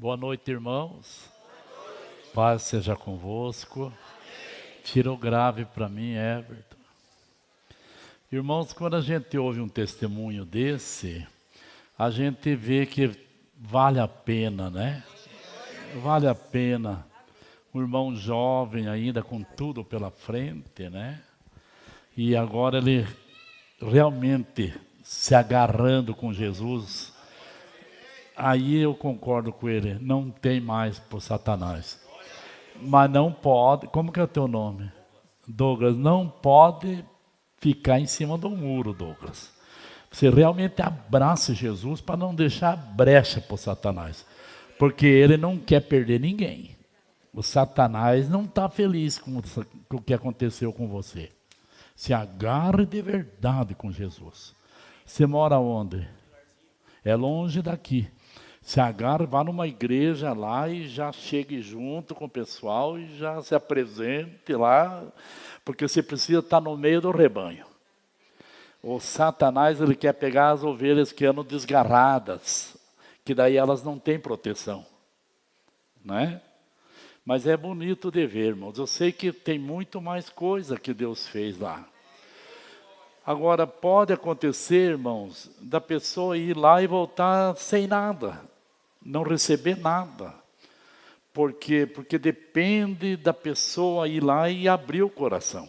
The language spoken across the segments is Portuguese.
Boa noite, irmãos. Paz seja convosco. Tira o grave para mim, Everton. Irmãos, quando a gente ouve um testemunho desse, a gente vê que vale a pena, né? Vale a pena. Um irmão jovem ainda com tudo pela frente, né? E agora ele realmente se agarrando com Jesus. Aí eu concordo com ele, não tem mais por Satanás. Mas não pode, como que é o teu nome? Douglas, não pode ficar em cima do muro, Douglas. Você realmente abraça Jesus para não deixar brecha para o Satanás. Porque ele não quer perder ninguém. O Satanás não está feliz com o que aconteceu com você. Se agarre de verdade com Jesus. Você mora onde? É longe daqui. Se agarre, vá numa igreja lá e já chegue junto com o pessoal e já se apresente lá, porque você precisa estar no meio do rebanho. O Satanás, ele quer pegar as ovelhas que andam desgarradas, que daí elas não têm proteção, não é? Mas é bonito de ver, irmãos. Eu sei que tem muito mais coisa que Deus fez lá. Agora, pode acontecer, irmãos, da pessoa ir lá e voltar sem nada, não receber nada. Por quê? Porque depende da pessoa ir lá e abrir o coração.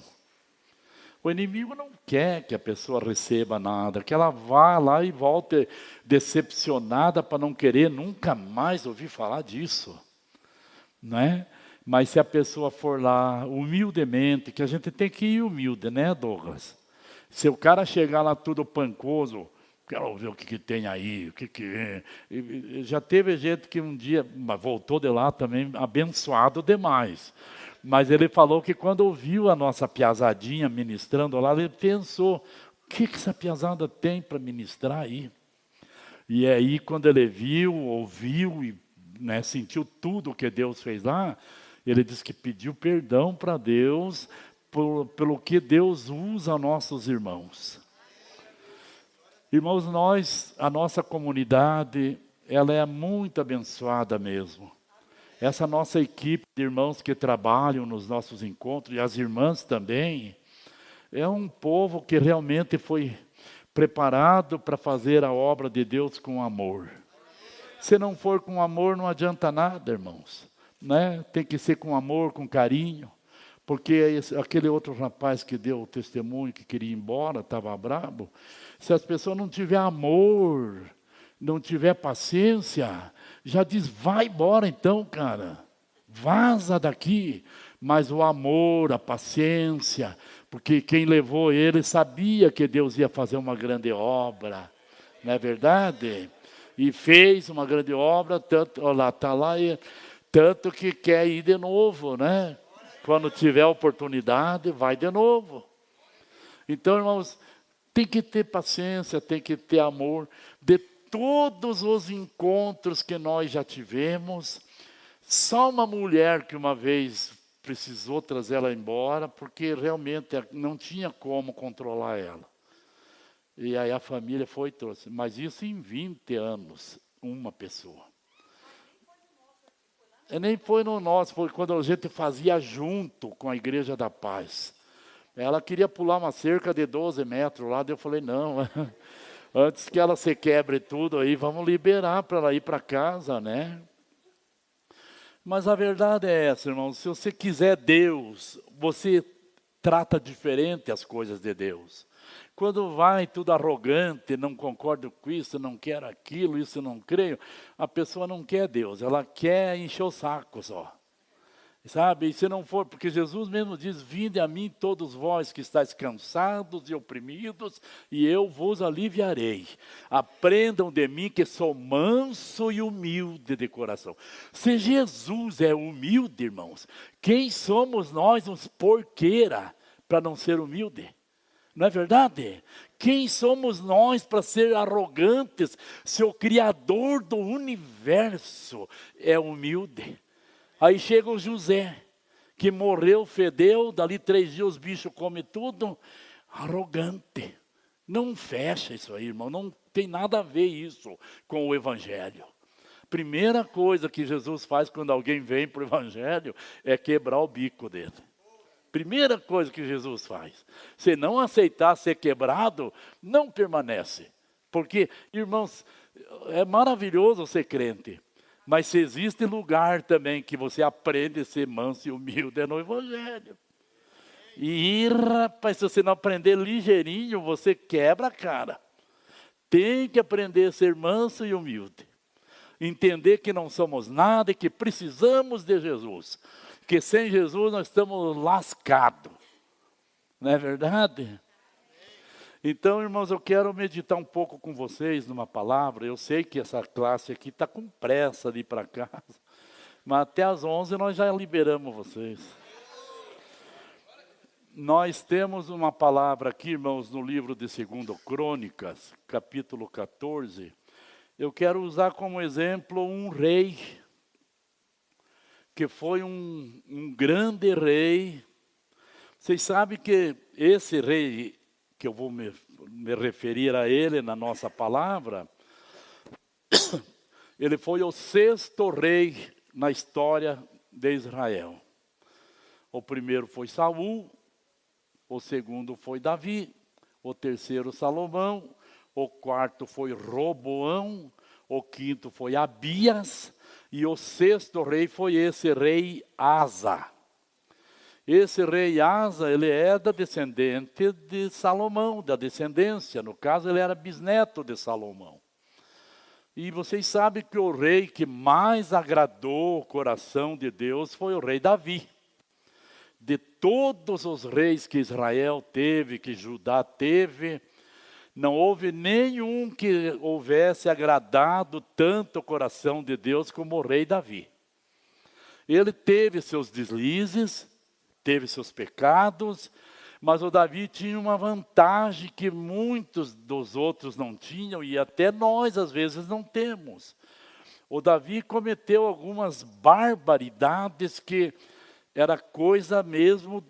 O inimigo não quer que a pessoa receba nada, que ela vá lá e volte decepcionada para não querer nunca mais ouvir falar disso, não é? Mas se a pessoa for lá humildemente, que a gente tem que ir humilde, né, Douglas? Se o cara chegar lá tudo pancoso, quero ver o que tem aí, o que é. E já teve gente que um dia voltou de lá também abençoado demais. Mas ele falou que quando ouviu a nossa piazadinha ministrando lá, ele pensou, o que essa piazada tem para ministrar aí? E aí quando ele viu, ouviu e sentiu tudo o que Deus fez lá, ele disse que pediu perdão para Deus pelo que Deus usa nossos irmãos. Irmãos, a nossa comunidade, ela é muito abençoada mesmo. Essa nossa equipe de irmãos que trabalham nos nossos encontros, e as irmãs também, é um povo que realmente foi preparado para fazer a obra de Deus com amor. Se não for com amor, não adianta nada, irmãos, né? Tem que ser com amor, com carinho. Porque aquele outro rapaz que deu o testemunho, que queria ir embora, estava brabo. Se as pessoas não tiver amor, não tiver paciência, já diz, vai embora então, cara. Vaza daqui. Mas o amor, a paciência, porque quem levou ele sabia que Deus ia fazer uma grande obra. Não é verdade? E fez uma grande obra, tanto, olha lá, está lá, tanto que quer ir de novo, né? Quando tiver oportunidade, vai de novo. Então, irmãos, tem que ter paciência, tem que ter amor. De todos os encontros que nós já tivemos, só uma mulher que uma vez precisou trazer ela embora, porque realmente não tinha como controlar ela. E aí a família foi e trouxe. Mas isso em 20 anos, uma pessoa. Nem foi no nosso, foi quando a gente fazia junto com a Igreja da Paz. Ela queria pular uma cerca de 12 metros lá, daí eu falei, não, antes que ela se quebre tudo aí, vamos liberar para ela ir para casa, né? Mas a verdade é essa, irmão, se você quiser Deus, você trata diferente as coisas de Deus. Quando vai tudo arrogante, não concordo com isso, não quero aquilo, isso não creio, a pessoa não quer Deus, ela quer encher o saco só. Sabe, e se não for, porque Jesus mesmo diz, vinde a mim todos vós que estáis cansados e oprimidos, e eu vos aliviarei. Aprendam de mim que sou manso e humilde de coração. Se Jesus é humilde, irmãos, quem somos nós, uns porqueira, para não ser humilde? Não é verdade? Quem somos nós para ser arrogantes, se o Criador do universo é humilde? Aí chega o José, que morreu, fedeu, dali 3 dias os bichos comem tudo, arrogante. Não fecha isso aí, irmão, não tem nada a ver isso com o Evangelho. Primeira coisa que Jesus faz quando alguém vem para o Evangelho é quebrar o bico dele. Primeira coisa que Jesus faz. Se não aceitar ser quebrado, não permanece. Porque, irmãos, é maravilhoso ser crente. Mas se existe lugar também que você aprende a ser manso e humilde, é no Evangelho. E, rapaz, se você não aprender ligeirinho, você quebra a cara. Tem que aprender a ser manso e humilde. Entender que não somos nada e que precisamos de Jesus. Que sem Jesus nós estamos lascados. Não é verdade? Então, irmãos, eu quero meditar um pouco com vocês numa palavra. Eu sei que essa classe aqui está com pressa de ir para casa. Mas até às 11 nós já liberamos vocês. Nós temos uma palavra aqui, irmãos, no livro de 2 Crônicas, capítulo 14. Eu quero usar como exemplo um rei, que foi um grande rei. Vocês sabem que esse rei, que eu vou me referir a ele na nossa palavra, ele foi o 6º rei na história de Israel. O primeiro foi Saul, o segundo foi Davi, o terceiro Salomão, o quarto foi Roboão, o quinto foi Abias, e o 6º rei foi esse rei Asa. Esse rei Asa, ele é da descendente de Salomão, da descendência. No caso, ele era bisneto de Salomão. E vocês sabem que o rei que mais agradou o coração de Deus foi o rei Davi. De todos os reis que Israel teve, que Judá teve, não houve nenhum que houvesse agradado tanto o coração de Deus como o rei Davi. Ele teve seus deslizes, teve seus pecados, mas o Davi tinha uma vantagem que muitos dos outros não tinham e até nós às vezes não temos. O Davi cometeu algumas barbaridades que era coisa mesmo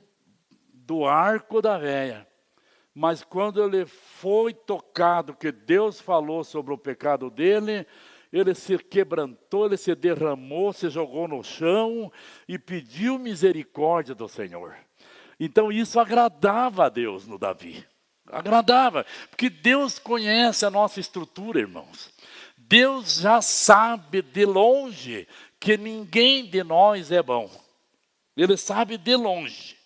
do arco da véia. Mas quando ele foi tocado, que Deus falou sobre o pecado dele, ele se quebrantou, ele se derramou, se jogou no chão e pediu misericórdia do Senhor. Então isso agradava a Deus no Davi. Agradava, porque Deus conhece a nossa estrutura, irmãos. Deus já sabe de longe que ninguém de nós é bom. Ele sabe de longe.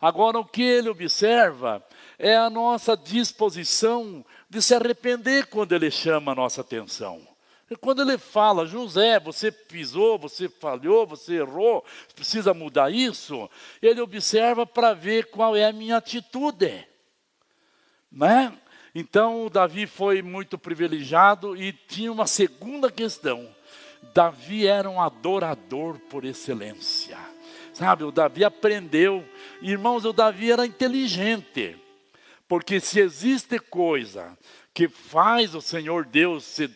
Agora o que ele observa é a nossa disposição de se arrepender quando ele chama a nossa atenção. Quando ele fala, José, você pisou, você falhou, você errou, precisa mudar isso, ele observa para ver qual é a minha atitude. Né? Então, Davi foi muito privilegiado e tinha uma segunda questão. Davi era um adorador por excelência. Sabe, o Davi aprendeu. Irmãos, o Davi era inteligente. Porque se existe coisa que faz o Senhor Deus se,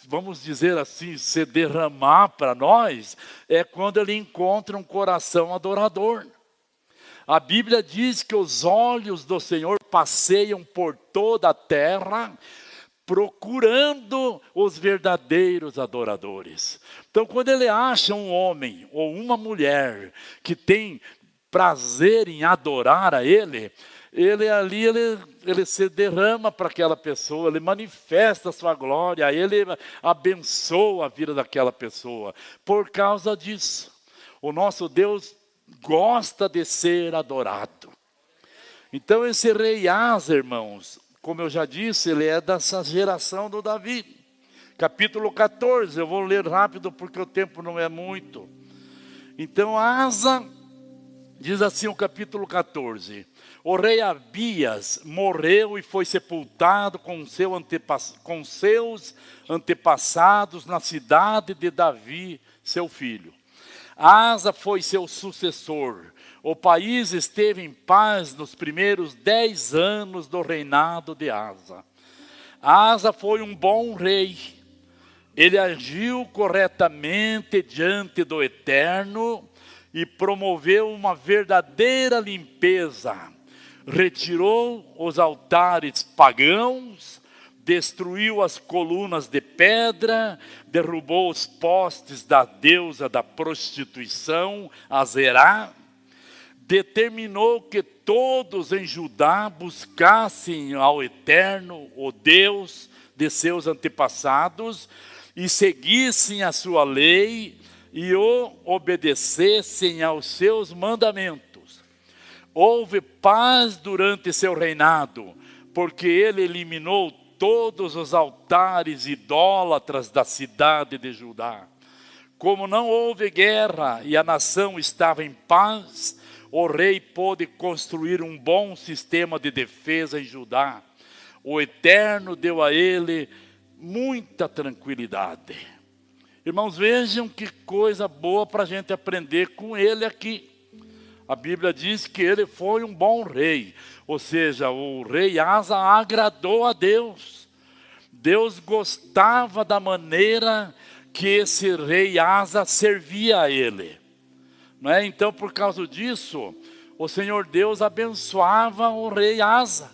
vamos dizer assim, se derramar para nós, é quando ele encontra um coração adorador. A Bíblia diz que os olhos do Senhor passeiam por toda a terra, procurando os verdadeiros adoradores. Então, quando ele acha um homem ou uma mulher que tem prazer em adorar a ele se derrama para aquela pessoa, ele manifesta a sua glória, ele abençoa a vida daquela pessoa. Por causa disso, o nosso Deus gosta de ser adorado. Então esse rei Asa, irmãos, como eu já disse, ele é dessa geração do Davi. Capítulo 14, eu vou ler rápido porque o tempo não é muito. Então Asa, diz assim o capítulo 14. O rei Abias morreu e foi sepultado com seus antepassados na cidade de Davi, seu filho. Asa foi seu sucessor. O país esteve em paz nos primeiros 10 anos do reinado de Asa. Asa foi um bom rei. Ele agiu corretamente diante do Eterno e promoveu uma verdadeira limpeza. Retirou os altares pagãos, destruiu as colunas de pedra, derrubou os postes da deusa da prostituição, Azerá, determinou que todos em Judá buscassem ao Eterno, o Deus de seus antepassados, e seguissem a sua lei e o obedecessem aos seus mandamentos. Houve paz durante seu reinado, porque ele eliminou todos os altares idólatras da cidade de Judá. Como não houve guerra e a nação estava em paz, o rei pôde construir um bom sistema de defesa em Judá. O Eterno deu a ele muita tranquilidade. Irmãos, vejam que coisa boa para a gente aprender com ele aqui. A Bíblia diz que ele foi um bom rei. Ou seja, o rei Asa agradou a Deus. Deus gostava da maneira que esse rei Asa servia a ele. Não é? Então, por causa disso, o Senhor Deus abençoava o rei Asa.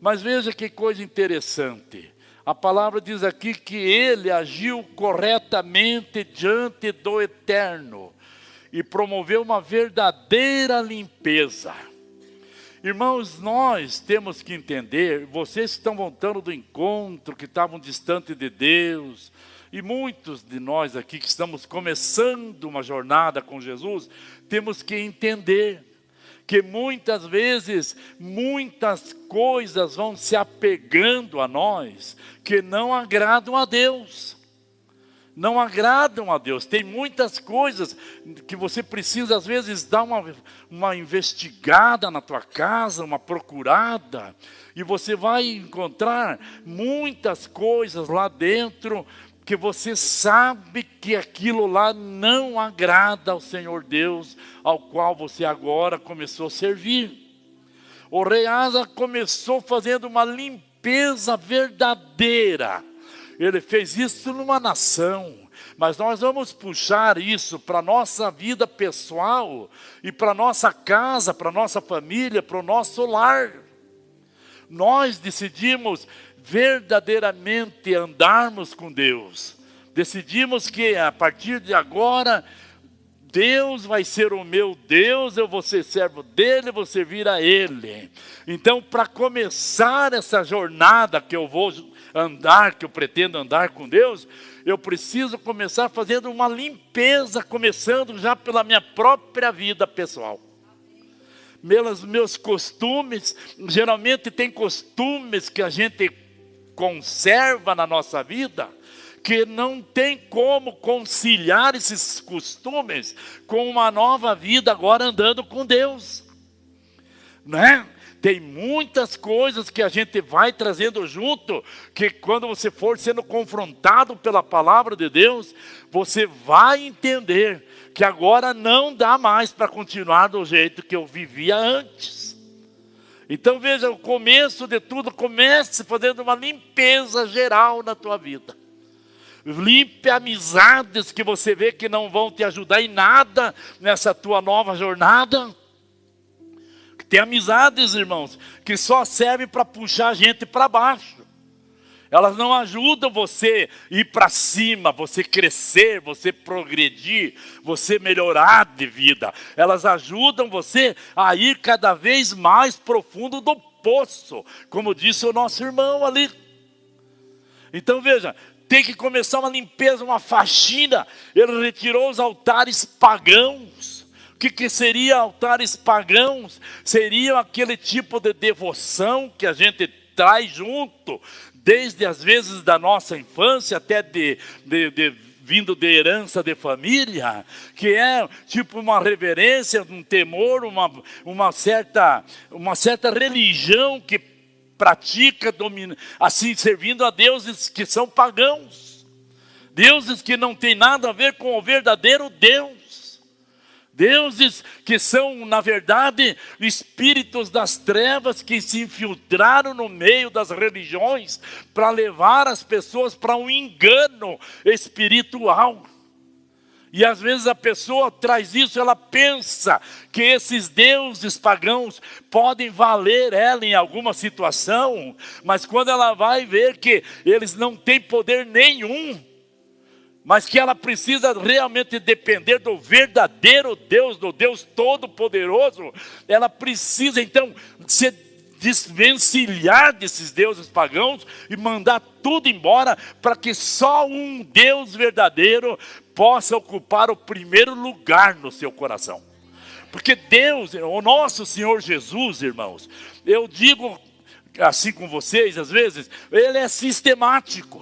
Mas veja que coisa interessante. A palavra diz aqui que ele agiu corretamente diante do Eterno e promoveu uma verdadeira limpeza. Irmãos, nós temos que entender, vocês que estão voltando do encontro, que estavam distante de Deus, e muitos de nós aqui que estamos começando uma jornada com Jesus, temos que entender que muitas vezes, muitas coisas vão se apegando a nós, que não agradam a Deus. Não agradam a Deus. Tem muitas coisas que você precisa às vezes dar uma investigada na tua casa, uma procurada, e você vai encontrar muitas coisas lá dentro que você sabe que aquilo lá não agrada ao Senhor Deus, ao qual você agora começou a servir. O rei Asa começou fazendo uma limpeza verdadeira. Ele fez isso numa nação, mas nós vamos puxar isso para a nossa vida pessoal e para a nossa casa, para a nossa família, para o nosso lar. Nós decidimos verdadeiramente andarmos com Deus. Decidimos que a partir de agora, Deus vai ser o meu Deus, eu vou ser servo dele, vou servir a ele. Então, para começar essa jornada que eu vou andar, que eu pretendo andar com Deus, eu preciso começar fazendo uma limpeza, começando já pela minha própria vida pessoal. Meus costumes, geralmente tem costumes que a gente conserva na nossa vida, que não tem como conciliar esses costumes com uma nova vida agora andando com Deus, né? Tem muitas coisas que a gente vai trazendo junto, que quando você for sendo confrontado pela palavra de Deus, você vai entender que agora não dá mais para continuar do jeito que eu vivia antes. Então veja, o começo de tudo, comece fazendo uma limpeza geral na tua vida. Limpe amizades que você vê que não vão te ajudar em nada nessa tua nova jornada. Tem amizades, irmãos, que só servem para puxar a gente para baixo. Elas não ajudam você a ir para cima, você crescer, você progredir, você melhorar de vida. Elas ajudam você a ir cada vez mais profundo do poço, como disse o nosso irmão ali. Então veja, tem que começar uma limpeza, uma faxina. Ele retirou os altares pagãos. O que seria altares pagãos? Seria aquele tipo de devoção que a gente traz junto, desde as vezes da nossa infância, até vindo de herança de família, que é tipo uma reverência, um temor, uma certa religião que pratica, assim, servindo a deuses que são pagãos. Deuses que não tem nada a ver com o verdadeiro Deus. Deuses que são, na verdade, espíritos das trevas que se infiltraram no meio das religiões para levar as pessoas para um engano espiritual. E às vezes a pessoa traz isso, ela pensa que esses deuses pagãos podem valer ela em alguma situação, mas quando ela vai ver que eles não têm poder nenhum, mas que ela precisa realmente depender do verdadeiro Deus, do Deus Todo-Poderoso, ela precisa então se desvencilhar desses deuses pagãos e mandar tudo embora para que só um Deus verdadeiro possa ocupar o primeiro lugar no seu coração. Porque Deus, o nosso Senhor Jesus, irmãos, eu digo assim com vocês às vezes, Ele é sistemático.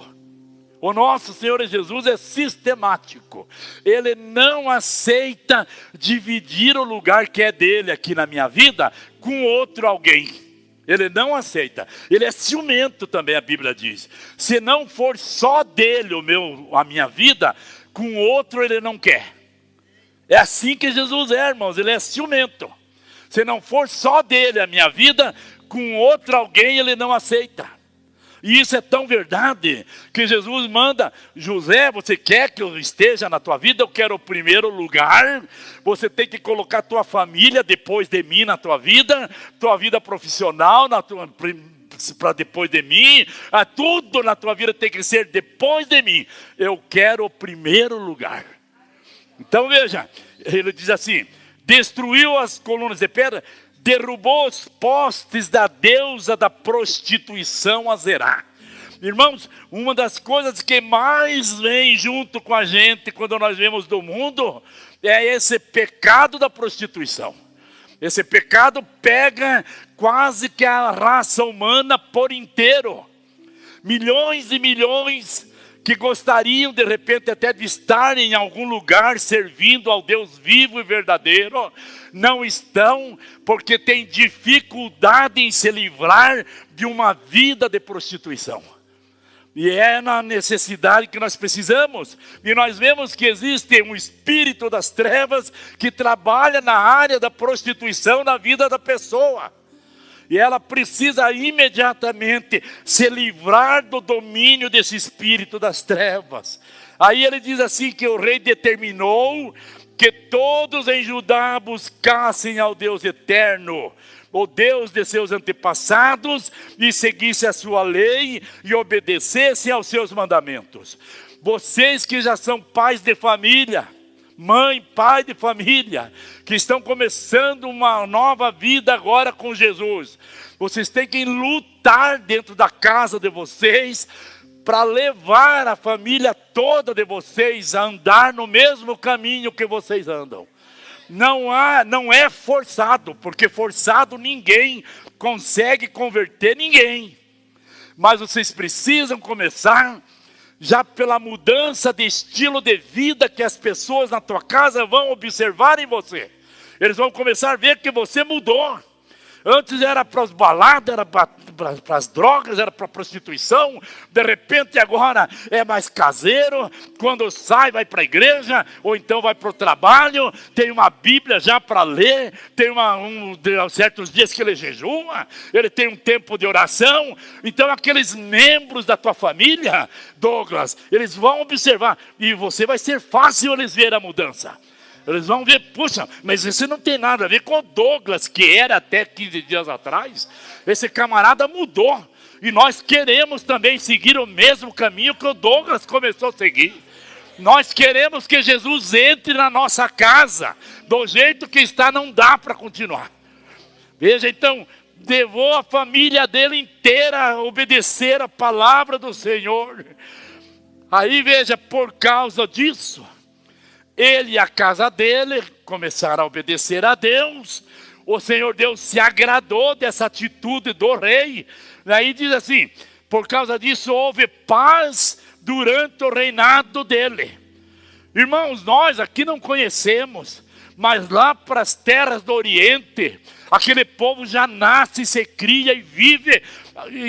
O nosso Senhor Jesus é sistemático. Ele não aceita dividir o lugar que é dele aqui na minha vida com outro alguém. Ele não aceita. Ele é ciumento também, a Bíblia diz. Se não for só dele a minha vida, com outro ele não quer. É assim que Jesus é, irmãos. Ele é ciumento. Se não for só dele a minha vida, com outro alguém ele não aceita. E isso é tão verdade, que Jesus manda, José, você quer que eu esteja na tua vida? Eu quero o primeiro lugar. Você tem que colocar tua família depois de mim na tua vida profissional para depois de mim, tudo na tua vida tem que ser depois de mim. Eu quero o primeiro lugar. Então veja, ele diz assim, destruiu as colunas de pedra, derrubou os postes da deusa da prostituição Azerá. Irmãos, uma das coisas que mais vem junto com a gente quando nós vemos do mundo é esse pecado da prostituição. Esse pecado pega quase que a raça humana por inteiro. Milhões e milhões que gostariam de repente até de estar em algum lugar servindo ao Deus vivo e verdadeiro, não estão porque têm dificuldade em se livrar de uma vida de prostituição. E é na necessidade que nós precisamos. E nós vemos que existe um espírito das trevas que trabalha na área da prostituição na vida da pessoa. E ela precisa imediatamente se livrar do domínio desse espírito das trevas. Aí ele diz assim que o rei determinou que todos em Judá buscassem ao Deus eterno, o Deus de seus antepassados, e seguissem a sua lei e obedecessem aos seus mandamentos. Vocês que já são pais de família, mãe, pai de família, que estão começando uma nova vida agora com Jesus, vocês têm que lutar dentro da casa de vocês para levar a família toda de vocês a andar no mesmo caminho que vocês andam. Não é forçado, porque forçado ninguém consegue converter ninguém. Mas vocês precisam começar já pela mudança de estilo de vida que as pessoas na tua casa vão observar em você. Eles vão começar a ver que você mudou. Antes era para as baladas, era para as drogas, era para a prostituição. De repente agora é mais caseiro. Quando sai vai para a igreja, ou então vai para o trabalho. Tem uma Bíblia já para ler. Tem certos dias que ele jejuma. Ele tem um tempo de oração. Então aqueles membros da tua família, Douglas, eles vão observar. E você vai ser fácil eles ver a mudança. Eles vão ver, puxa, mas isso não tem nada a ver com o Douglas, que era até 15 dias atrás. Esse camarada mudou. E nós queremos também seguir o mesmo caminho que o Douglas começou a seguir. Nós queremos que Jesus entre na nossa casa. Do jeito que está, não dá para continuar. Veja, então, levou a família dele inteira a obedecer a palavra do Senhor. Aí, veja, por causa disso, ele e a casa dele começaram a obedecer a Deus. O Senhor Deus se agradou dessa atitude do rei. Aí diz assim, por causa disso houve paz durante o reinado dele. Irmãos, nós aqui não conhecemos, mas lá para as terras do Oriente, aquele povo já nasce, se cria e vive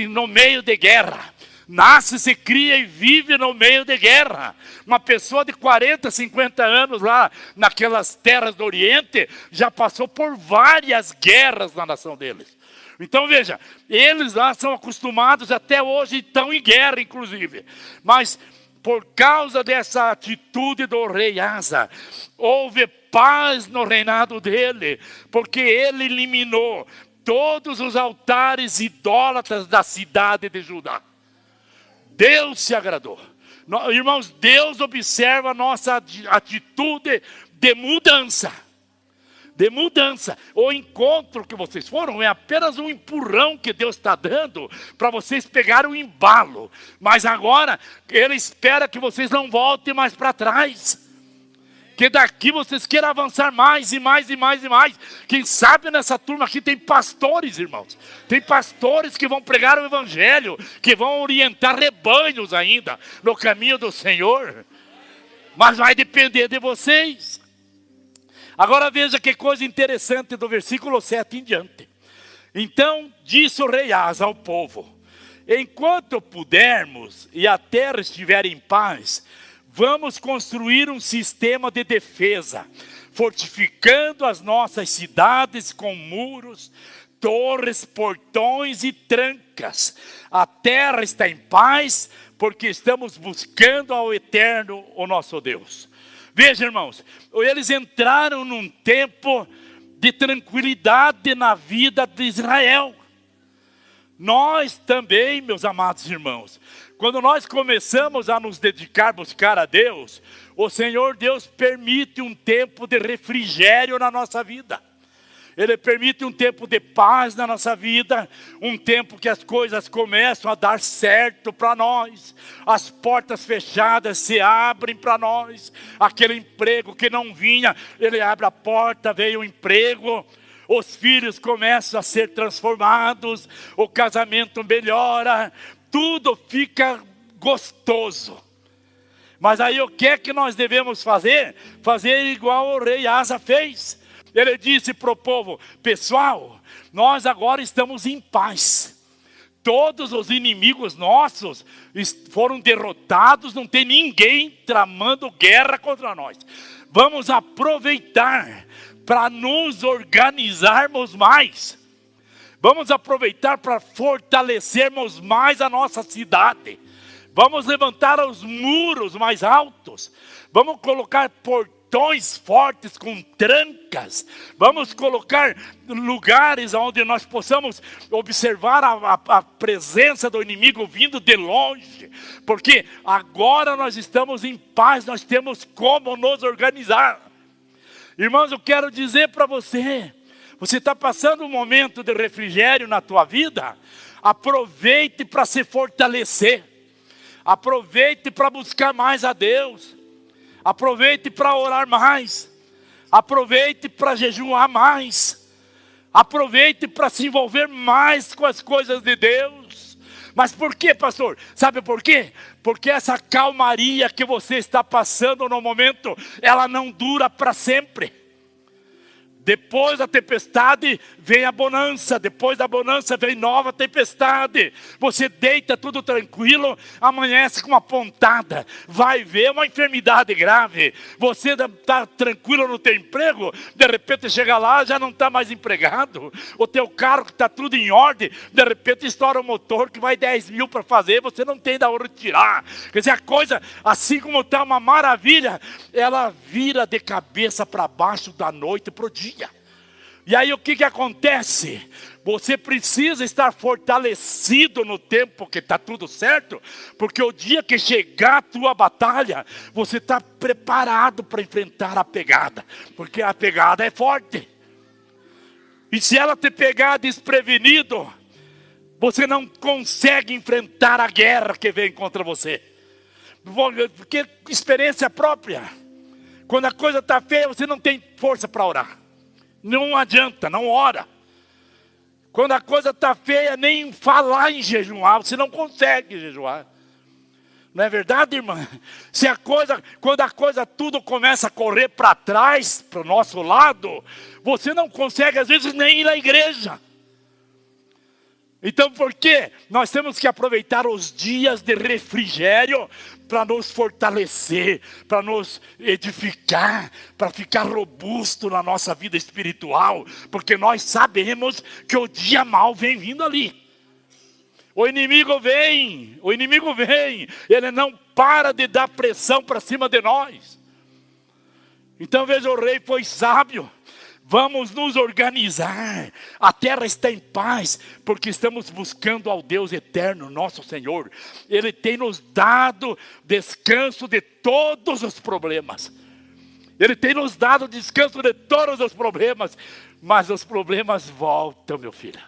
no meio de guerra. Nasce, se cria e vive no meio de guerra. Uma pessoa de 40, 50 anos lá naquelas terras do Oriente já passou por várias guerras na nação deles. Então veja, eles lá são acostumados até hoje, estão em guerra inclusive. Mas por causa dessa atitude do rei Asa, houve paz no reinado dele, porque ele eliminou todos os altares idólatras da cidade de Judá. Deus se agradou. Irmãos, Deus observa a nossa atitude de mudança. O encontro que vocês foram é apenas um empurrão que Deus está dando para vocês pegarem o embalo. Mas agora Ele espera que vocês não voltem mais para trás. Que daqui vocês queiram avançar mais e mais e mais e mais. Quem sabe nessa turma aqui tem pastores, irmãos. Tem pastores que vão pregar o evangelho, que vão orientar rebanhos ainda no caminho do Senhor. Mas vai depender de vocês. Agora veja que coisa interessante do versículo 7 em diante. Então disse o rei Asa ao povo: enquanto pudermos e a terra estiver em paz, vamos construir um sistema de defesa, fortificando as nossas cidades com muros, torres, portões e trancas. A terra está em paz, porque estamos buscando ao Eterno, o nosso Deus. Veja, irmãos, eles entraram num tempo de tranquilidade na vida de Israel. Nós também, meus amados irmãos, quando nós começamos a nos dedicar, buscar a Deus, o Senhor Deus permite um tempo de refrigério na nossa vida. Ele permite um tempo de paz na nossa vida, um tempo que as coisas começam a dar certo para nós. As portas fechadas se abrem para nós. Aquele emprego que não vinha, Ele abre a porta, veio o emprego. Os filhos começam a ser transformados, o casamento melhora, tudo fica gostoso. Mas aí o que é que nós devemos fazer? Fazer igual o rei Asa fez. Ele disse para o povo: pessoal, nós agora estamos em paz. Todos os inimigos nossos foram derrotados, não tem ninguém tramando guerra contra nós. Vamos aproveitar para nos organizarmos mais. Vamos aproveitar para fortalecermos mais a nossa cidade. Vamos levantar os muros mais altos. Vamos colocar portões fortes com trancas. Vamos colocar lugares onde nós possamos observar a presença do inimigo vindo de longe. Porque agora nós estamos em paz, nós temos como nos organizar. Irmãos, eu quero dizer para você, você está passando um momento de refrigério na tua vida, aproveite para se fortalecer. Aproveite para buscar mais a Deus. Aproveite para orar mais. Aproveite para jejuar mais. Aproveite para se envolver mais com as coisas de Deus. Mas por quê, pastor? Sabe por quê? Porque essa calmaria que você está passando no momento, ela não dura para sempre. Depois da tempestade vem a bonança, depois da bonança vem nova tempestade. Você deita tudo tranquilo, amanhece com uma pontada, vai ver uma enfermidade grave. Você está tranquilo no teu emprego, de repente chega lá, já não está mais empregado. O teu carro que está tudo em ordem, de repente estoura o motor que vai 10 mil para fazer, você não tem da onde tirar. Quer dizer, a coisa, assim como está uma maravilha, ela vira de cabeça para baixo da noite para o dia. E aí o que acontece? Você precisa estar fortalecido no tempo que está tudo certo, porque o dia que chegar a tua batalha, você está preparado para enfrentar a pegada, porque a pegada é forte. E se ela te pegar desprevenido, você não consegue enfrentar a guerra que vem contra você. Porque experiência própria. Quando a coisa está feia, você não tem força para orar. Não adianta, não ora. Quando a coisa está feia, nem falar em jejuar, você não consegue jejuar. Não é verdade, irmã? Quando a coisa tudo começa a correr para trás, para o nosso lado, você não consegue às vezes nem ir à igreja. Então por quê? Nós temos que aproveitar os dias de refrigério para nos fortalecer, para nos edificar, para ficar robusto na nossa vida espiritual, porque nós sabemos que o dia mau vem vindo ali. O inimigo vem, ele não para de dar pressão para cima de nós. Então veja, o rei foi sábio. Vamos nos organizar, a terra está em paz, porque estamos buscando ao Deus eterno, nosso Senhor. Ele tem nos dado descanso de todos os problemas. Ele tem nos dado descanso de todos os problemas, mas os problemas voltam, meu filho.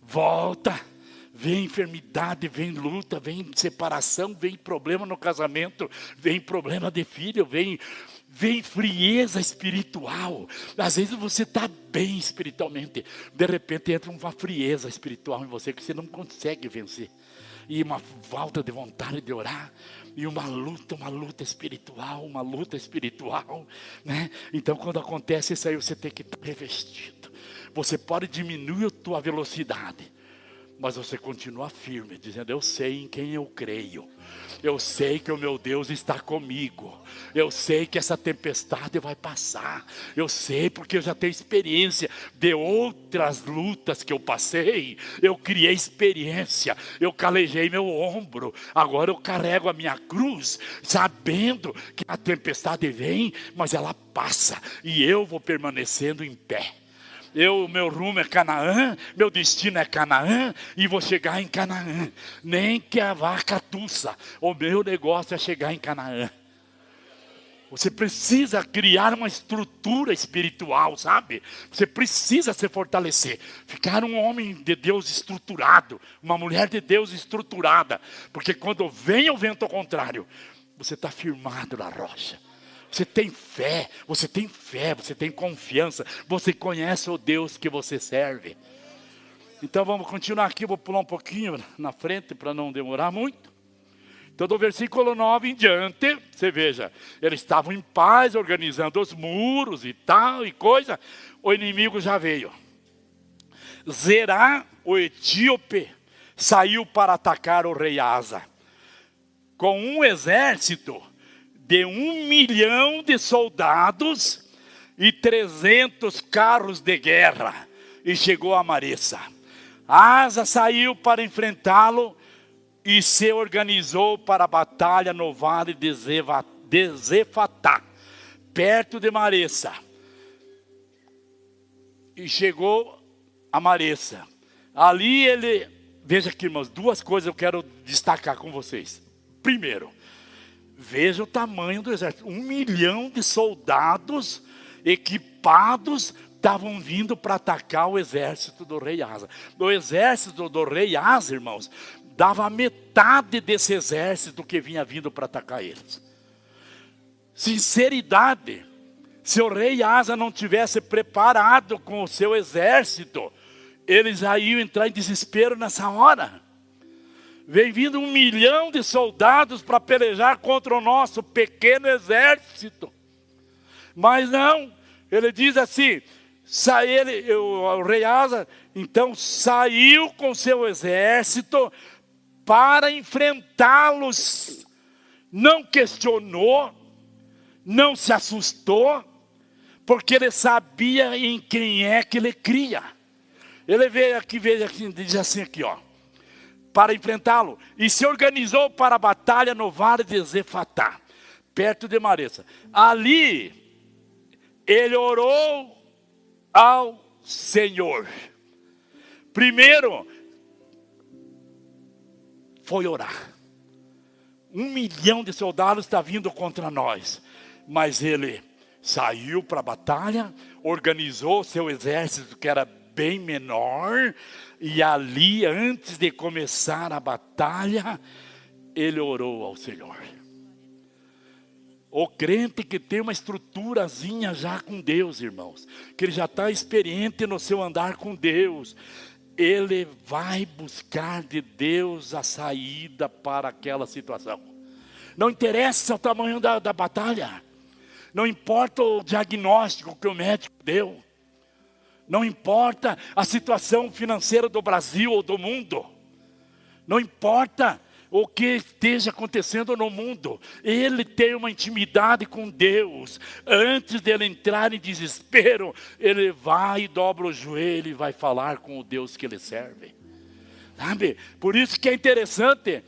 Volta, vem enfermidade, vem luta, vem separação, vem problema no casamento, vem problema de filho, vem frieza espiritual. Às vezes você está bem espiritualmente, de repente entra uma frieza espiritual em você que você não consegue vencer. E uma falta de vontade de orar. E uma luta espiritual, né? Então quando acontece isso aí, você tem que estar revestido. Você pode diminuir a tua velocidade, mas você continua firme, dizendo: eu sei em quem eu creio. Eu sei que o meu Deus está comigo. Eu sei que essa tempestade vai passar. Eu sei porque eu já tenho experiência de outras lutas que eu passei. Eu criei experiência. Eu calejei meu ombro. Agora eu carrego a minha cruz, sabendo que a tempestade vem, mas ela passa. E eu vou permanecendo em pé. Meu rumo é Canaã, meu destino é Canaã, e vou chegar em Canaã. Nem que a vaca tussa, o meu negócio é chegar em Canaã. Você precisa criar uma estrutura espiritual, sabe? Você precisa se fortalecer. Ficar um homem de Deus estruturado, uma mulher de Deus estruturada. Porque quando vem o vento ao contrário, você está firmado na rocha. Você tem fé, você tem confiança, você conhece o Deus que você serve. Então vamos continuar aqui, vou pular um pouquinho na frente para não demorar muito. Então do versículo 9 em diante, você veja, eles estavam em paz, organizando os muros e tal e coisa. O inimigo já veio. Zerá, o etíope, saiu para atacar o rei Asa, com um exército de 1 milhão de soldados e 300 carros de guerra, e chegou a Maresa. Asa saiu para enfrentá-lo e se organizou para a batalha no vale de Zefatá, perto de Maresa. E chegou a Maresa. Ali ele, veja aqui, irmãos, duas coisas eu quero destacar com vocês. Primeiro, veja o tamanho do exército. 1 milhão de soldados equipados estavam vindo para atacar o exército do rei Asa. O exército do rei Asa, irmãos, dava a metade desse exército que vinha vindo para atacar eles. Sinceridade, se o rei Asa não tivesse preparado com o seu exército, eles já iam entrar em desespero nessa hora. Vem vindo 1 milhão de soldados para pelejar contra o nosso pequeno exército. Mas não, ele diz assim, o rei Asa, então saiu com seu exército para enfrentá-los. Não questionou, não se assustou, porque ele sabia em quem é que ele cria. Ele veja aqui, diz assim aqui, ó. Para enfrentá-lo, e se organizou para a batalha no vale de Zefatá, perto de Maresa. Ali, ele orou ao Senhor. Primeiro, foi orar. 1 milhão de soldados está vindo contra nós, mas ele saiu para a batalha, organizou seu exército que era bem menor, e ali, antes de começar a batalha, ele orou ao Senhor. O crente que tem uma estruturazinha já com Deus, irmãos, que ele já está experiente no seu andar com Deus, ele vai buscar de Deus a saída para aquela situação. Não interessa o tamanho da batalha, não importa o diagnóstico que o médico deu, não importa a situação financeira do Brasil ou do mundo. Não importa o que esteja acontecendo no mundo. Ele tem uma intimidade com Deus. Antes dele entrar em desespero, ele vai e dobra o joelho e vai falar com o Deus que ele serve. Sabe? Por isso que é interessante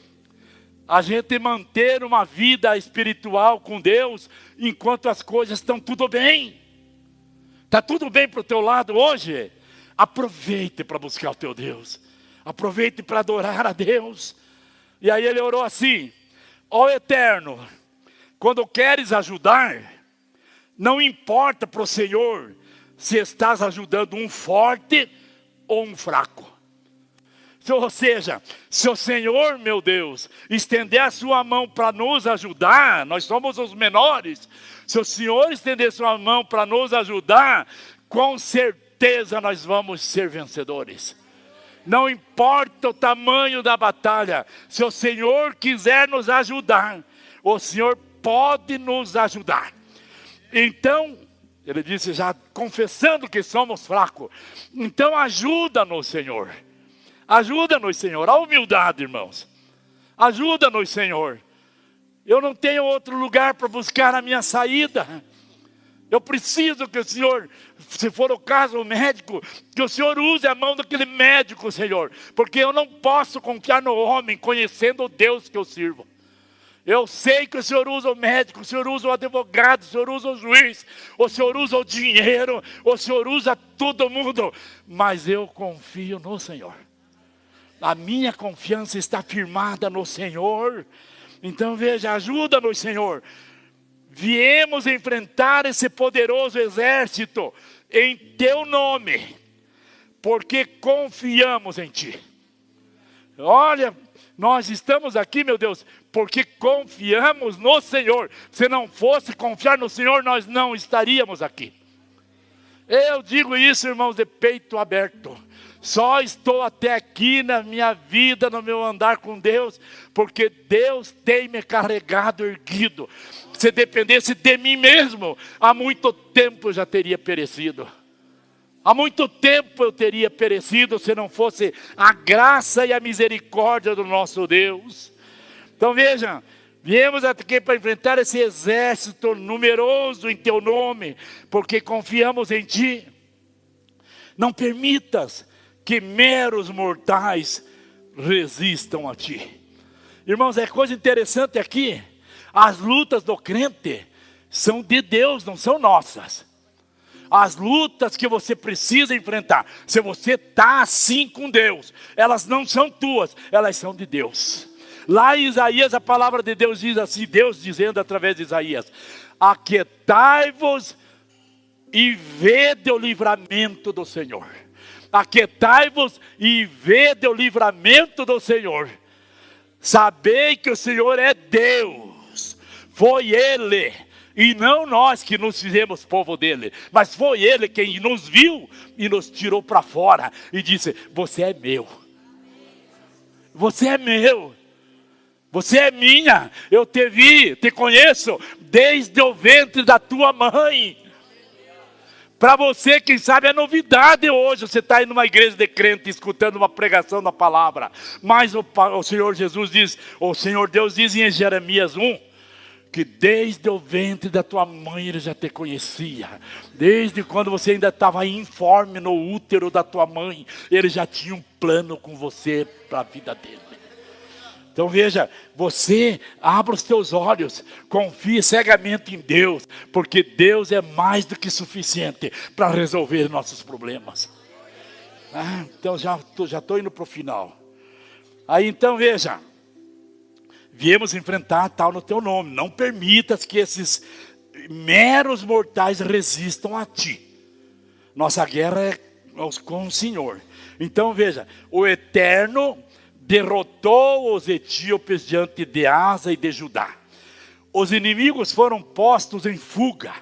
a gente manter uma vida espiritual com Deus enquanto as coisas estão tudo bem. Está tudo bem para o teu lado hoje? Aproveite para buscar o teu Deus. Aproveite para adorar a Deus. E aí ele orou assim: ó Eterno, quando queres ajudar, não importa para o Senhor se estás ajudando um forte ou um fraco. Ou seja, se o Senhor, meu Deus, estender a sua mão para nos ajudar, nós somos os menores. Se o Senhor estender sua mão para nos ajudar, com certeza nós vamos ser vencedores. Não importa o tamanho da batalha, se o Senhor quiser nos ajudar, o Senhor pode nos ajudar. Então, ele disse já confessando que somos fracos, então ajuda-nos, Senhor. Ajuda-nos, Senhor. A humildade, irmãos. Ajuda-nos, Senhor. Eu não tenho outro lugar para buscar a minha saída. Eu preciso que o Senhor, se for o caso, o médico, que o Senhor use a mão daquele médico, Senhor. Porque eu não posso confiar no homem, conhecendo o Deus que eu sirvo. Eu sei que o Senhor usa o médico, o Senhor usa o advogado, o Senhor usa o juiz, o Senhor usa o dinheiro, o Senhor usa todo mundo. Mas eu confio no Senhor. A minha confiança está firmada no Senhor. Então veja, ajuda-nos, Senhor. Viemos enfrentar esse poderoso exército em Teu nome, porque confiamos em Ti. Olha, nós estamos aqui, meu Deus, porque confiamos no Senhor. Se não fosse confiar no Senhor, nós não estaríamos aqui. Eu digo isso, irmãos, de peito aberto. Só estou até aqui na minha vida, no meu andar com Deus, porque Deus tem me carregado erguido. Se dependesse de mim mesmo, há muito tempo eu já teria perecido. Há muito tempo eu teria perecido se não fosse a graça e a misericórdia do nosso Deus. Então veja, viemos aqui para enfrentar esse exército numeroso em Teu nome, porque confiamos em Ti. Não permitas que meros mortais resistam a Ti. Irmãos, é coisa interessante aqui. As lutas do crente são de Deus, não são nossas. As lutas que você precisa enfrentar, se você está assim com Deus, elas não são tuas, elas são de Deus. Lá em Isaías, a palavra de Deus diz assim, Deus dizendo através de Isaías: aquietai-vos e vede o livramento do Senhor. Aquietai-vos e vede o livramento do Senhor. Sabei que o Senhor é Deus. Foi Ele, e não nós que nos fizemos povo dele, mas foi Ele quem nos viu e nos tirou para fora e disse: você é meu. Você é meu. Você é minha. Eu te vi, te conheço desde o ventre da tua mãe. Para você, quem sabe, é novidade hoje. Você está aí numa igreja de crente, escutando uma pregação da palavra. Mas o Senhor Jesus diz, o Senhor Deus diz em Jeremias 1, que desde o ventre da tua mãe Ele já te conhecia. Desde quando você ainda estava informe no útero da tua mãe, Ele já tinha um plano com você para a vida dele. Então veja, você abra os teus olhos, confie cegamente em Deus, porque Deus é mais do que suficiente para resolver nossos problemas. Então já estou indo para o final. Aí então veja, viemos enfrentar tal no teu nome, não permitas que esses meros mortais resistam a ti. Nossa guerra é com o Senhor. Então veja, o Eterno derrotou os etíopes diante de Asa e de Judá. Os inimigos foram postos em fuga.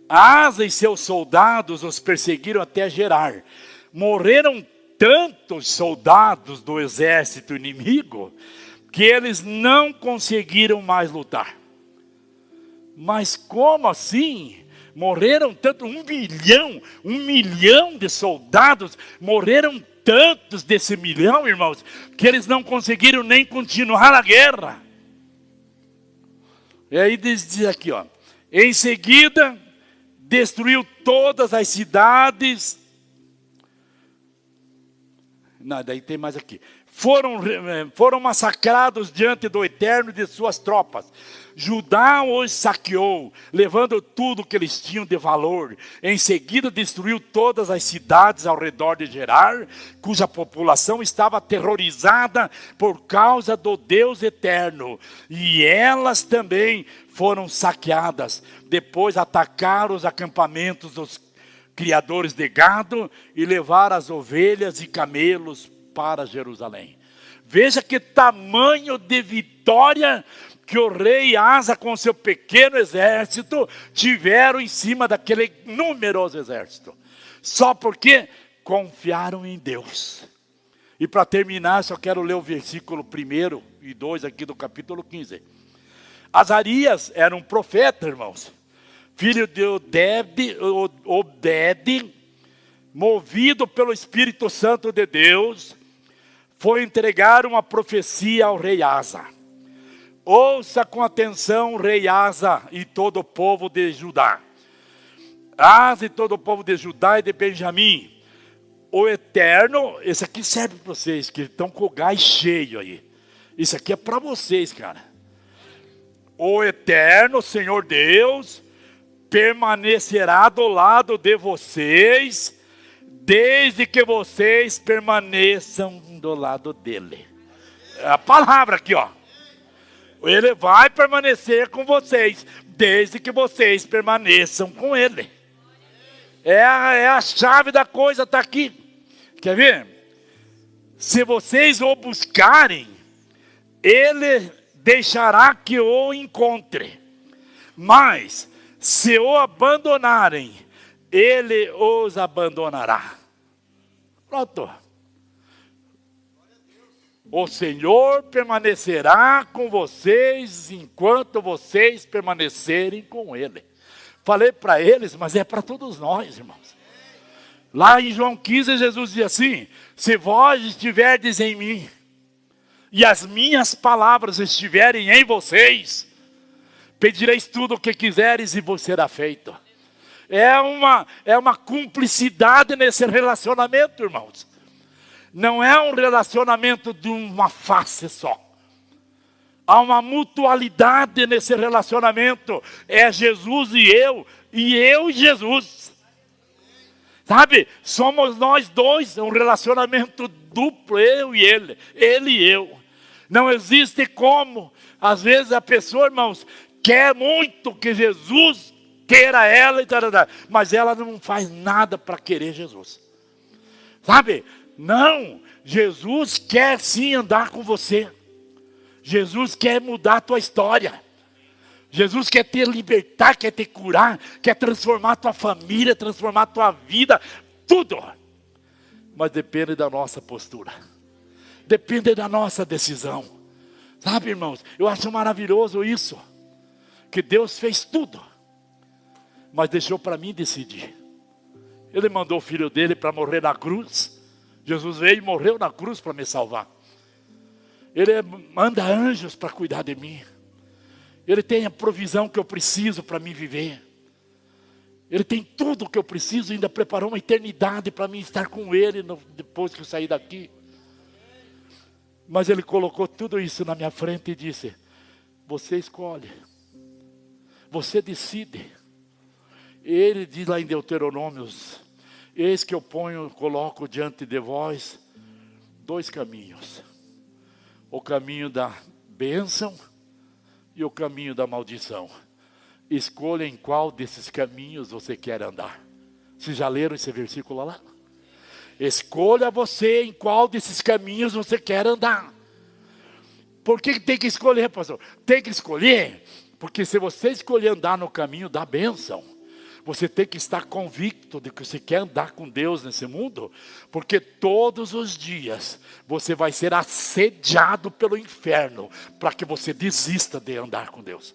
Asa e seus soldados os perseguiram até Gerar. Morreram tantos soldados do exército inimigo que eles não conseguiram mais lutar. Mas como assim? Morreram tanto, 1 milhão de soldados, morreram tantos desse milhão, irmãos, que eles não conseguiram nem continuar a guerra. E aí diz aqui, ó, em seguida destruiu todas as cidades. Não, daí tem mais aqui. foram massacrados diante do Eterno e de suas tropas. Judá os saqueou, levando tudo que eles tinham de valor. Em seguida destruiu todas as cidades ao redor de Gerar, cuja população estava aterrorizada por causa do Deus Eterno. E elas também foram saqueadas. Depois atacaram os acampamentos dos criadores de gado e levaram as ovelhas e camelos para Jerusalém. Veja que tamanho de vitória que o rei Asa com seu pequeno exército tiveram em cima daquele numeroso exército. Só porque confiaram em Deus. E para terminar, só quero ler o versículo 1 e 2 aqui do capítulo 15. Azarias era um profeta, irmãos. Filho de Obed, movido pelo Espírito Santo de Deus, foi entregar uma profecia ao rei Asa. Ouça com atenção, rei Asa e todo o povo de Judá. Asa e todo o povo de Judá e de Benjamim. O Eterno, esse aqui serve para vocês, que estão com o gás cheio aí. Isso aqui é para vocês, cara. O Eterno, Senhor Deus, permanecerá do lado de vocês, desde que vocês permaneçam do lado dele. É a palavra aqui, ó. Ele vai permanecer com vocês, desde que vocês permaneçam com ele. É a chave da coisa, está aqui. Quer ver? Se vocês o buscarem, ele deixará que o encontre. Mas, se o abandonarem, ele os abandonará. Pronto. O Senhor permanecerá com vocês enquanto vocês permanecerem com Ele. Falei para eles, mas é para todos nós, irmãos. Lá em João 15, Jesus diz assim: se vós estiverdes em mim, e as minhas palavras estiverem em vocês, pedireis tudo o que quiseres e vos será feito. É uma cumplicidade nesse relacionamento, irmãos. Não é um relacionamento de uma face só. Há uma mutualidade nesse relacionamento. É Jesus e eu e Jesus. Sabe? Somos nós dois, um relacionamento duplo, eu e ele e eu. Não existe como. Às vezes a pessoa, irmãos, quer muito que Jesus queira ela, mas ela não faz nada para querer Jesus. Sabe? Não, Jesus quer sim andar com você. Jesus quer mudar a tua história. Jesus quer te libertar, quer te curar, quer transformar a tua família, transformar a tua vida, tudo. Mas depende da nossa postura. Depende da nossa decisão. Sabe, irmãos, eu acho maravilhoso isso. Que Deus fez tudo, mas deixou para mim decidir. Ele mandou o filho dele para morrer na cruz. Jesus veio e morreu na cruz para me salvar. Ele manda anjos para cuidar de mim. Ele tem a provisão que eu preciso para me viver. Ele tem tudo o que eu preciso, ainda preparou uma eternidade para mim estar com Ele depois que eu sair daqui. Mas Ele colocou tudo isso na minha frente e disse: você escolhe. Você decide. Ele diz lá em Deuteronômios: eis que eu coloco diante de vós 2 caminhos. O caminho da bênção e o caminho da maldição. Escolha em qual desses caminhos você quer andar. Vocês já leram esse versículo lá? Escolha você em qual desses caminhos você quer andar. Por que tem que escolher, pastor? Tem que escolher, porque se você escolher andar no caminho da bênção, você tem que estar convicto de que você quer andar com Deus nesse mundo, porque todos os dias você vai ser assediado pelo inferno para que você desista de andar com Deus.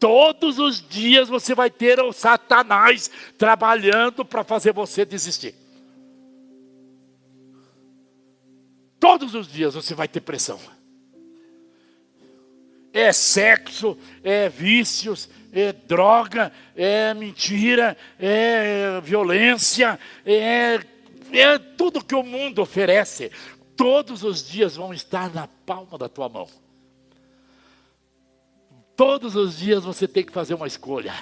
Todos os dias você vai ter o Satanás trabalhando para fazer você desistir. Todos os dias você vai ter pressão. É sexo, é vícios, é droga, é mentira, é violência, é tudo que o mundo oferece. Todos os dias vão estar na palma da tua mão. Todos os dias você tem que fazer uma escolha.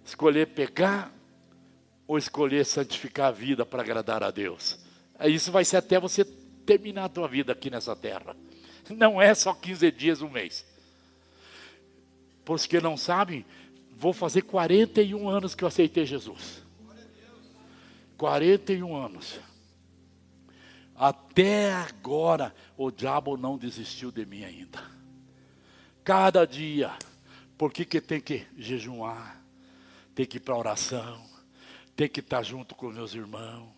Escolher pecar ou escolher santificar a vida para agradar a Deus. Isso vai ser até você terminar a tua vida aqui nessa terra. Não é só 15 dias, um mês. Por os que não sabem, vou fazer 41 anos que eu aceitei Jesus. 41 anos. Até agora, o diabo não desistiu de mim ainda. Cada dia. Por que tem que jejuar? Tem que ir para a oração. Tem que estar junto com meus irmãos.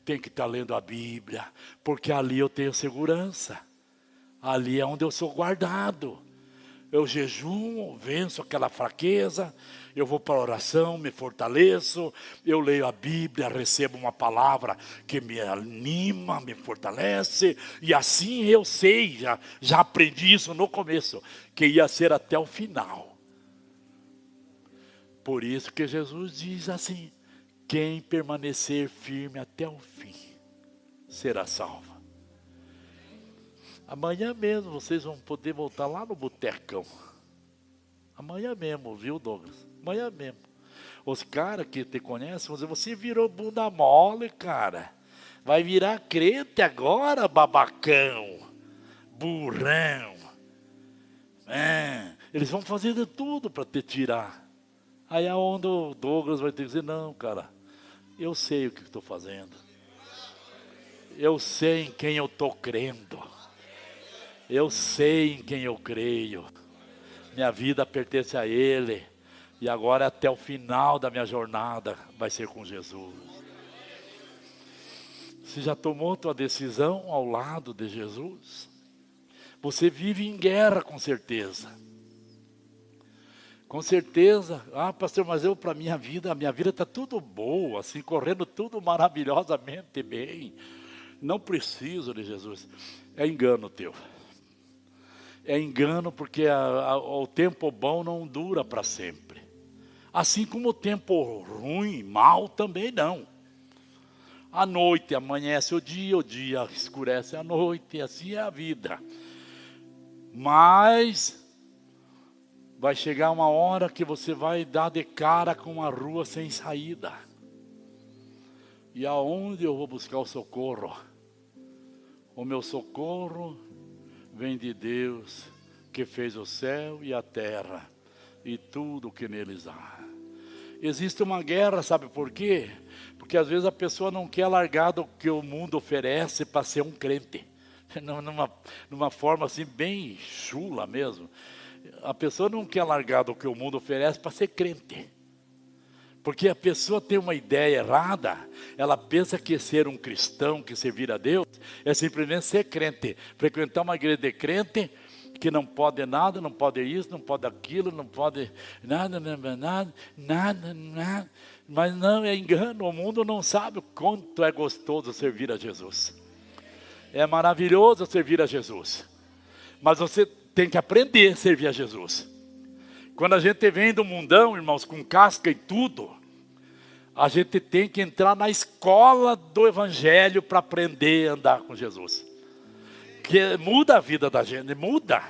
Tem que estar lendo a Bíblia. Porque ali eu tenho segurança. Ali é onde eu sou guardado. Eu jejuo, venço aquela fraqueza, eu vou para a oração, me fortaleço, eu leio a Bíblia, recebo uma palavra que me anima, me fortalece, e assim eu sei, já aprendi isso no começo, que ia ser até o final. Por isso que Jesus diz assim, quem permanecer firme até o fim, será salvo. Amanhã mesmo vocês vão poder voltar lá no botecão. Amanhã mesmo, viu, Douglas? Amanhã mesmo. Os caras que te conhecem vão dizer, você virou bunda mole, cara. Vai virar crente agora, babacão. Burrão. Eles vão fazer de tudo para te tirar. Aí é onde o Douglas vai ter que dizer, não, cara, eu sei o que estou fazendo. Eu sei em quem eu estou crendo. Eu sei em quem eu creio. Minha vida pertence a Ele. E agora até o final da minha jornada vai ser com Jesus. Você já tomou tua decisão ao lado de Jesus? Você vive em guerra com certeza. Com certeza. Ah, pastor, mas a minha vida está tudo boa, assim, correndo tudo maravilhosamente bem. Não preciso de Jesus. É engano teu. É engano porque o tempo bom não dura para sempre. Assim como o tempo ruim, mal também não. A noite amanhece o dia escurece a noite, e assim é a vida. Mas vai chegar uma hora que você vai dar de cara com uma rua sem saída. E aonde eu vou buscar o socorro? O meu socorro vem de Deus, que fez o céu e a terra, e tudo o que neles há. Existe uma guerra, sabe por quê? Porque às vezes a pessoa não quer largar do que o mundo oferece para ser um crente. Numa forma assim bem chula mesmo. A pessoa não quer largar do que o mundo oferece para ser crente. Porque a pessoa tem uma ideia errada, ela pensa que ser um cristão, que servir a Deus, é simplesmente ser crente. Frequentar uma igreja de crente, que não pode nada, não pode isso, não pode aquilo, não pode nada. Mas não, é engano, o mundo não sabe o quanto é gostoso servir a Jesus. É maravilhoso servir a Jesus. Mas você tem que aprender a servir a Jesus. Quando a gente vem do mundão, irmãos, com casca e tudo, a gente tem que entrar na escola do evangelho para aprender a andar com Jesus. Que muda a vida da gente, muda.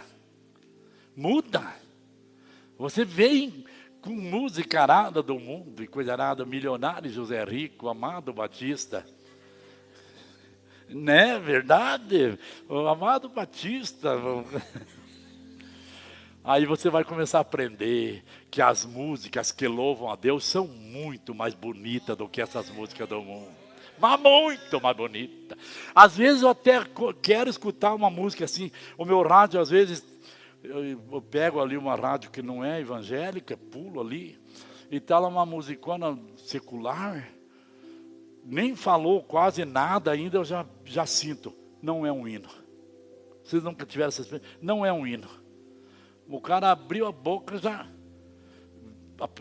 Você vem com música arada do mundo, e coisa arada, Milionário José Rico, Amado Batista. Né, verdade? O Amado Batista. Aí você vai começar a aprender que as músicas que louvam a Deus são muito mais bonitas do que essas músicas do mundo. Mas muito mais bonita. Às vezes eu até quero escutar uma música assim. O meu rádio, às vezes, eu pego ali uma rádio que não é evangélica, pulo ali, e tá lá uma musicona secular, nem falou quase nada ainda, eu já sinto. Não é um hino. Vocês nunca tiveram essa experiência? Não é um hino. O cara abriu a boca,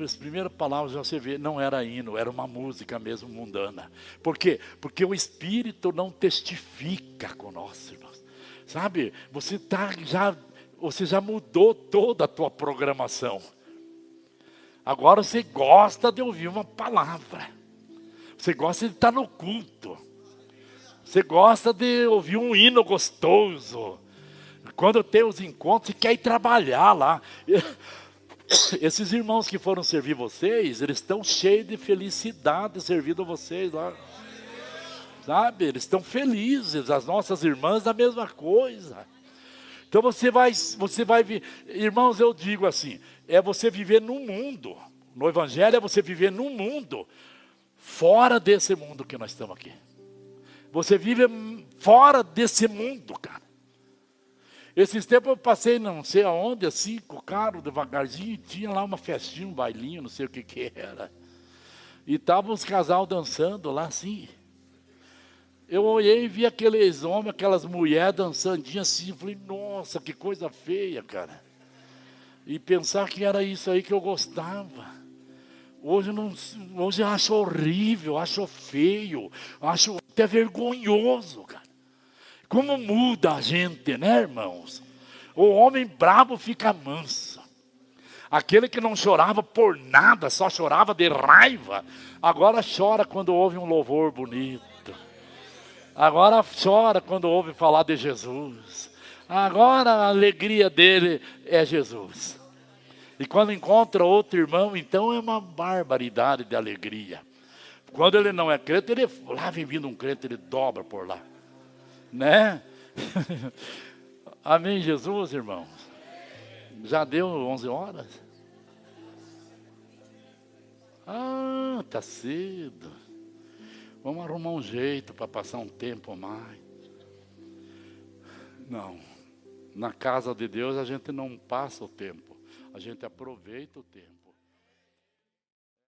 as primeiras palavras já você vê, não era hino, era uma música mesmo mundana. Por quê? Porque o Espírito não testifica com nós, irmãos. Sabe, você já mudou toda a tua programação. Agora você gosta de ouvir uma palavra. Você gosta de estar no culto. Você gosta de ouvir um hino gostoso. Quando tem os encontros, você quer ir trabalhar lá. Esses irmãos que foram servir vocês, eles estão cheios de felicidade servindo vocês lá. Sabe? Eles estão felizes. As nossas irmãs, a mesma coisa. Então você vai, irmãos, eu digo assim, é você viver num mundo. No Evangelho é você viver num mundo fora desse mundo que nós estamos aqui. Você vive fora desse mundo, cara. Esses tempos eu passei não sei aonde, assim, com o carro, devagarzinho, e tinha lá uma festinha, um bailinho, não sei o que era. E estavam os casal dançando lá, assim. Eu olhei e vi aqueles homens, aquelas mulheres dançandinhas assim, falei, nossa, que coisa feia, cara. E pensar que era isso aí que eu gostava. Hoje eu acho horrível, acho feio, acho até vergonhoso, cara. Como muda a gente, né, irmãos? O homem bravo fica manso. Aquele que não chorava por nada, só chorava de raiva, agora chora quando ouve um louvor bonito. Agora chora quando ouve falar de Jesus. Agora a alegria dele é Jesus. E quando encontra outro irmão, então é uma barbaridade de alegria. Quando ele não é crente, ele lá vem vindo um crente, ele dobra por lá. Né? Amém, Jesus, irmãos? Já deu 11 horas? Ah, tá cedo. Vamos arrumar um jeito para passar um tempo a mais. Não. Na casa de Deus a gente não passa o tempo. A gente aproveita o tempo.